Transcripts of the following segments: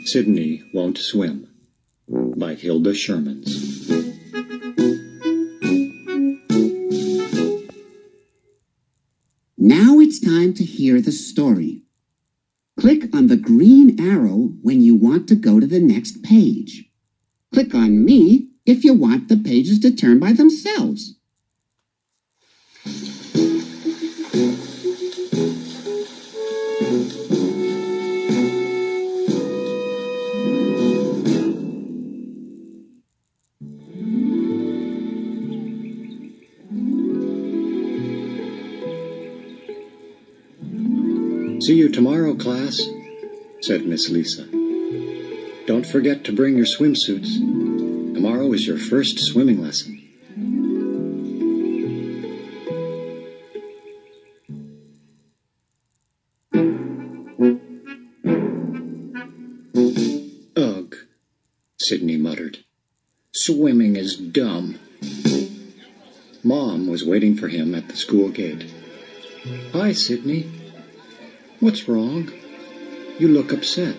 Sidney Won't Swim by Hilde Schuurmans. Now it's time to hear the story. Click on the green arrow when you want to go to the next page. Click on me if you want the pages to turn by themselves. See you tomorrow, class, said Miss Lisa. Don't forget to bring your swimsuits. Tomorrow is your first swimming lesson. Ugh, Sidney muttered. Swimming is dumb. Mom was waiting for him at the school gate. Hi, Sidney. What's wrong? You look upset.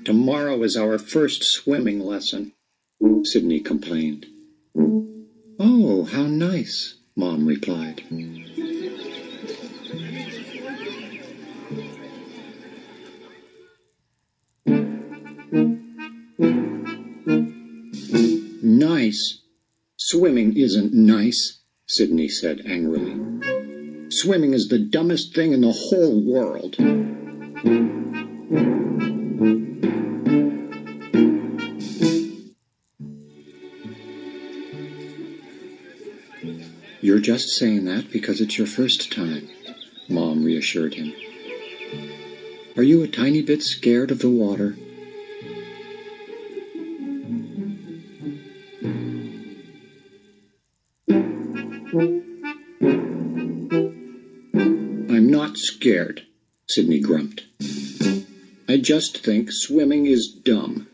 Tomorrow is our first swimming lesson, Sidney complained. Oh, how nice, Mom replied. Nice. Swimming isn't nice, Sidney said angrily. Swimming is the dumbest thing in the whole world. You're just saying that because it's your first time, Mom reassured him. Are you a tiny bit scared of the water? I'm not scared, Sidney grumped. I just think swimming is dumb.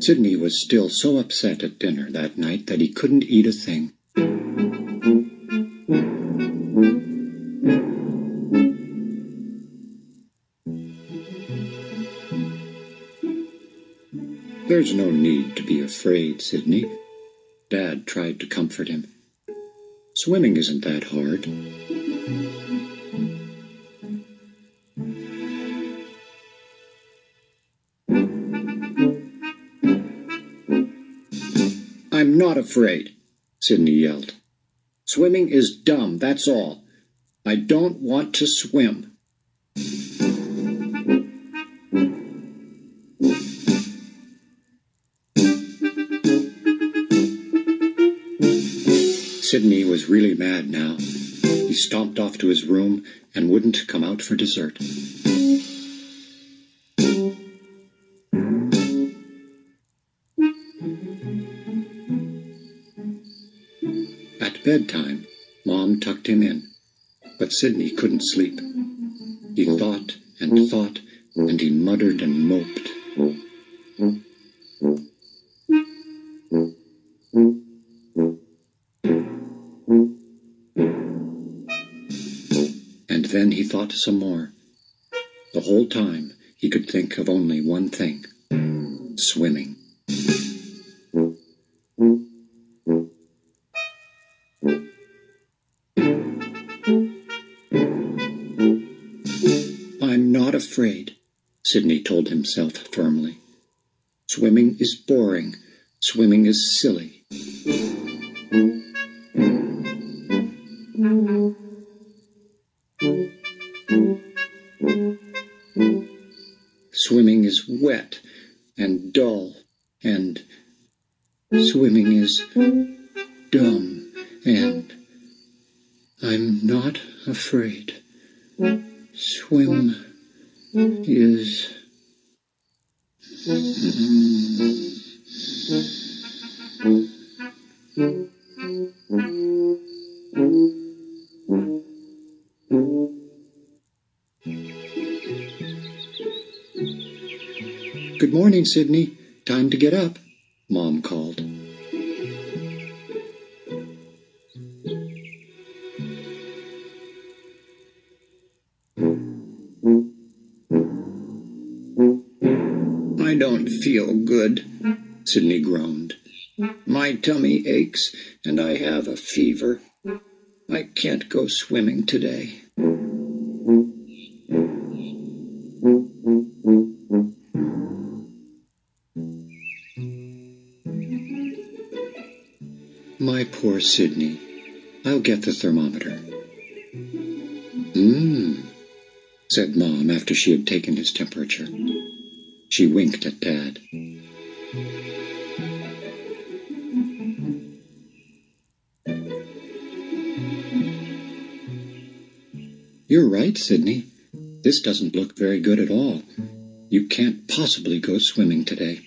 Sidney was still so upset at dinner that night that he couldn't eat a thing. There's no need to be afraid, Sidney. Dad tried to comfort him. Swimming isn't that hard. I'm not afraid, Sidney yelled. Swimming is dumb, that's all. I don't want to swim. Sidney was really mad now. He stomped off to his room and wouldn't come out for dessert. At bedtime, Mom tucked him in, but Sidney couldn't sleep. He thought, and he muttered and moped. And then he thought some more. The whole time, he could think of only one thing: swimming. I'm not afraid, Sidney told himself firmly. Swimming is boring. Swimming is silly. Swimming is wet and dull, and swimming is dumb, and I'm not afraid. Swim is... morning, Sidney. Time to get up, Mom called. I don't feel good, Sidney groaned. My tummy aches, and I have a fever. I can't go swimming today. My poor Sidney. I'll get the thermometer. Said Mom after she had taken his temperature. She winked at Dad. You're right, Sidney. This doesn't look very good at all. You can't possibly go swimming today.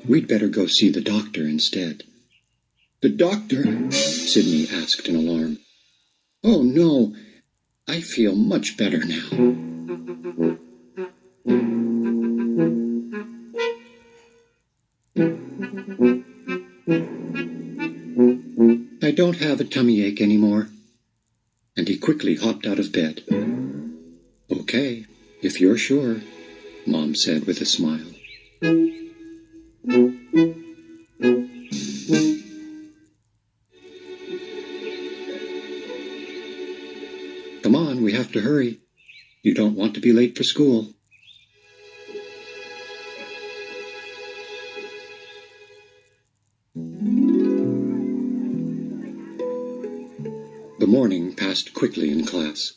We'd better go see the doctor instead. The doctor? Sidney asked in alarm. Oh, no. I feel much better now. I don't have a tummy ache anymore. And he quickly hopped out of bed. Okay, if you're sure, Mom said with a smile. Come on, we have to hurry. You don't want to be late for school. The morning passed quickly in class,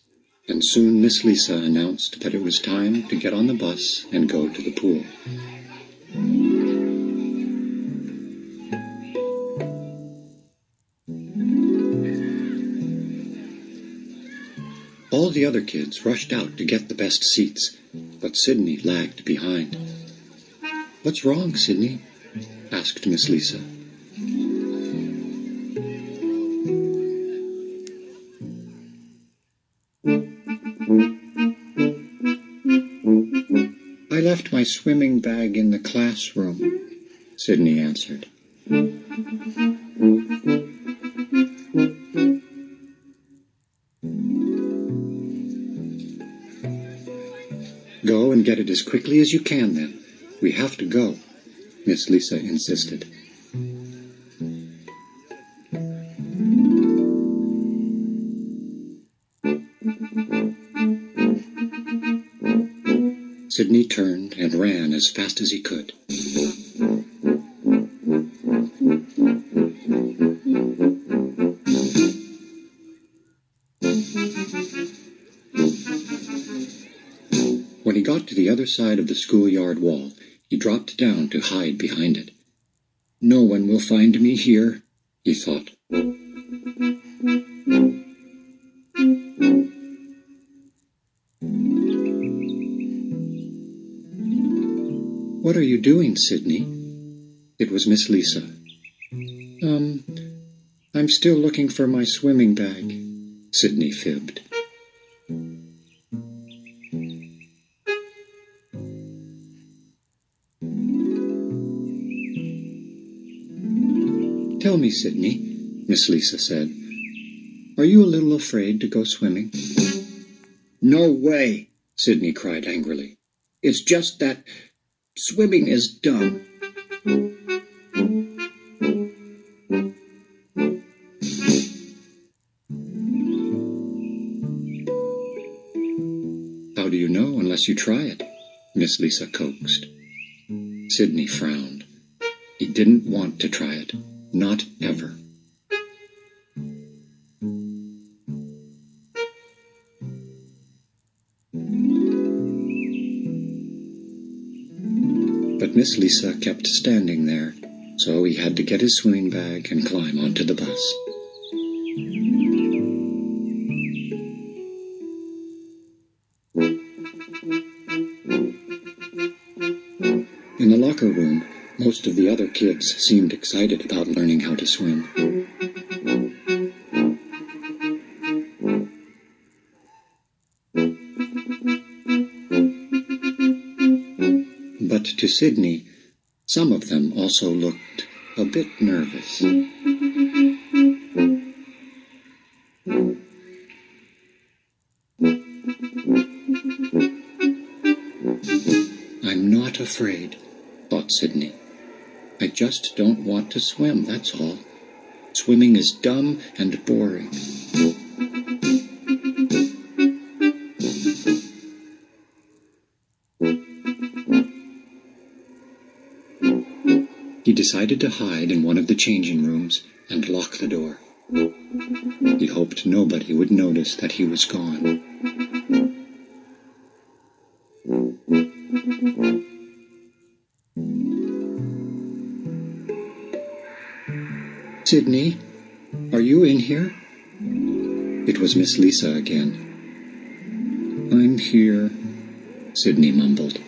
and soon Miss Lisa announced that it was time to get on the bus and go to the pool. All the other kids rushed out to get the best seats, but Sidney lagged behind. What's wrong, Sidney? Asked Miss Lisa. I left my swimming bag in the classroom, Sidney answered. Go and get it as quickly as you can, then. We have to go, Miss Lisa insisted. Sidney turned and ran as fast as he could. When he got to the other side of the schoolyard wall, he dropped down to hide behind it. No one will find me here, he thought. What are you doing, Sidney? It was Miss Lisa. I'm still looking for my swimming bag, Sidney fibbed. Tell me, Sidney, Miss Lisa said, are you a little afraid to go swimming? No way, Sidney cried angrily. It's just that swimming is dumb. How do you know unless you try it? Miss Lisa coaxed. Sidney frowned. He didn't want to try it. Not ever. But Miss Lisa kept standing there, so he had to get his swimming bag and climb onto the bus. In the locker room, most of the other kids seemed excited about learning how to swim. But to Sidney, some of them also looked a bit nervous. I'm not afraid, thought Sidney. I just don't want to swim, that's all. Swimming is dumb and boring. He decided to hide in one of the changing rooms and lock the door. He hoped nobody would notice that he was gone. Sidney, are you in here? It was Miss Lisa again. I'm here, Sidney mumbled.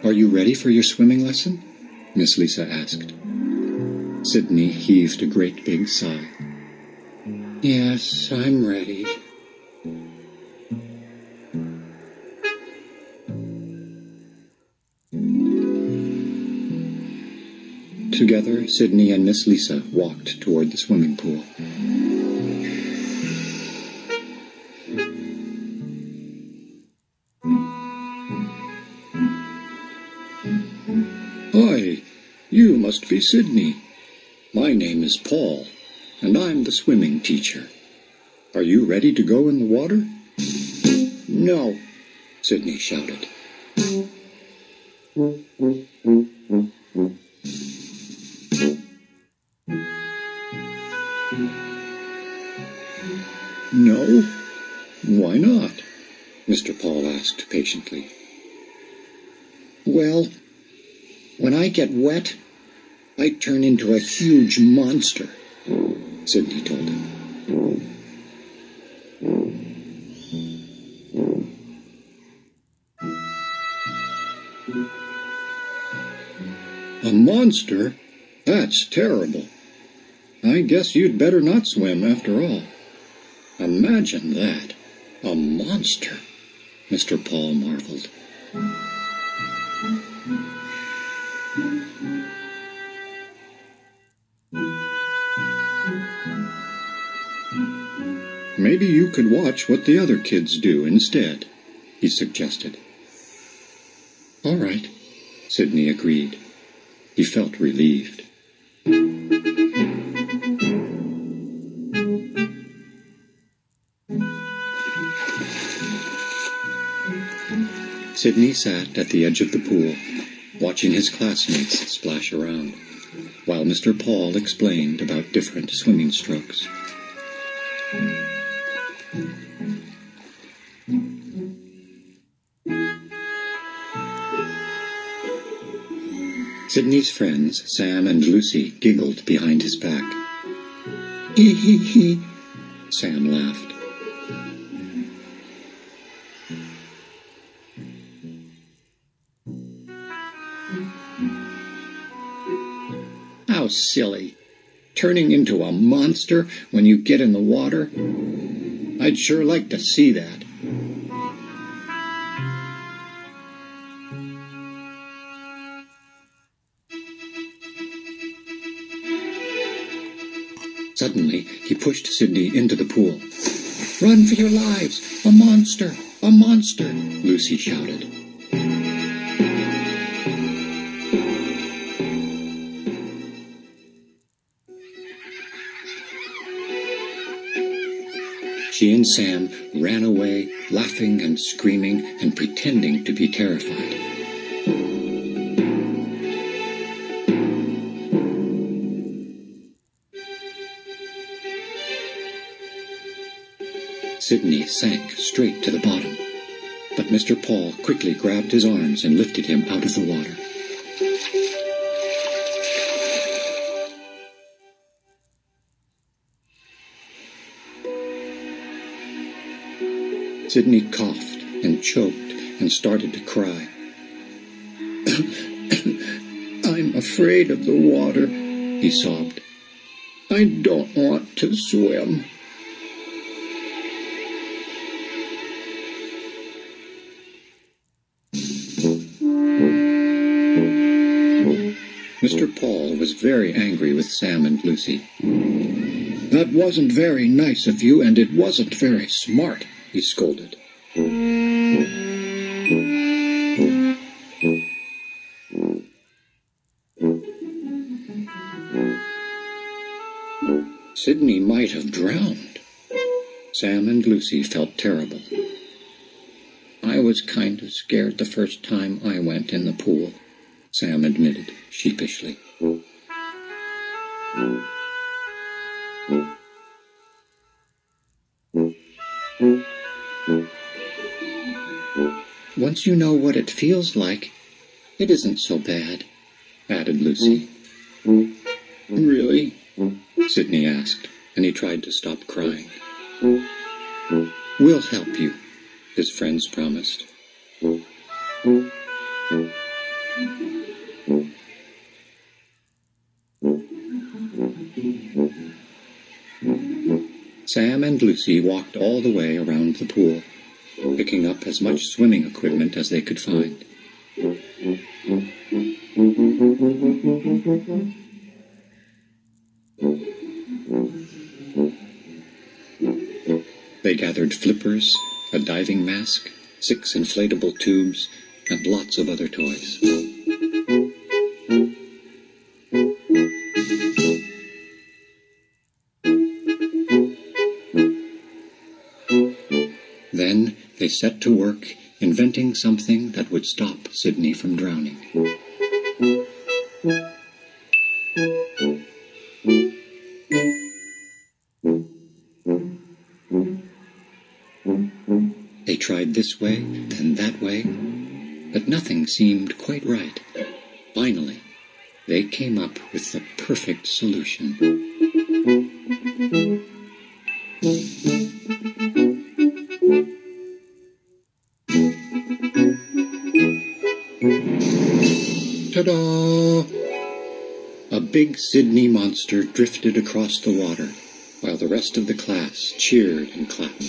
Are you ready for your swimming lesson? Miss Lisa asked. Sidney heaved a great big sigh. Yes, I'm ready. Together, Sidney and Miss Lisa walked toward the swimming pool. Hi, you must be Sidney. My name is Paul, and I'm the swimming teacher. Are you ready to go in the water? No, Sidney shouted. No? Why not? Mr. Paul asked patiently. Well, when I get wet, I turn into a huge monster, Sidney told him. A monster? That's terrible. I guess you'd better not swim after all. Imagine that. A monster, Mr. Paul marveled. Maybe you could watch what the other kids do instead, he suggested. All right, Sidney agreed. He felt relieved. Sidney sat at the edge of the pool, watching his classmates splash around, while Mr. Paul explained about different swimming strokes. Sidney's friends, Sam and Lucy, giggled behind his back. Hee hee hee, Sam laughed. How silly. Turning into a monster when you get in the water? I'd sure like to see that. Suddenly, he pushed Sidney into the pool. Run for your lives! A monster! A monster! Lucy shouted. She and Sam ran away, laughing and screaming and pretending to be terrified. Sidney sank straight to the bottom, but Mr. Paul quickly grabbed his arms and lifted him out of the water. Sidney coughed and choked and started to cry. I'm afraid of the water, he sobbed. I don't want to swim. Mr. Paul was very angry with Sam and Lucy. That wasn't very nice of you, and it wasn't very smart, he scolded. Sidney might have drowned. Sam and Lucy felt terrible. I was kind of scared the first time I went in the pool, Sam admitted sheepishly. Once you know what it feels like, it isn't so bad, added Lucy. Really? Sidney asked, and he tried to stop crying. We'll help you, his friends promised. Sam and Lucy walked all the way around the pool, picking up as much swimming equipment as they could find. They gathered flippers, a diving mask, 6 inflatable tubes, and lots of other toys. Then they set to work inventing something that would stop Sidney from drowning. They tried this way, then that way, but nothing seemed quite right. Finally, they came up with the perfect solution. Ta-da! A big Sidney monster drifted across the water, while the rest of the class cheered and clapped.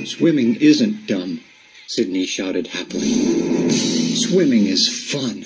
Swimming isn't dumb, Sidney shouted happily. Swimming is fun.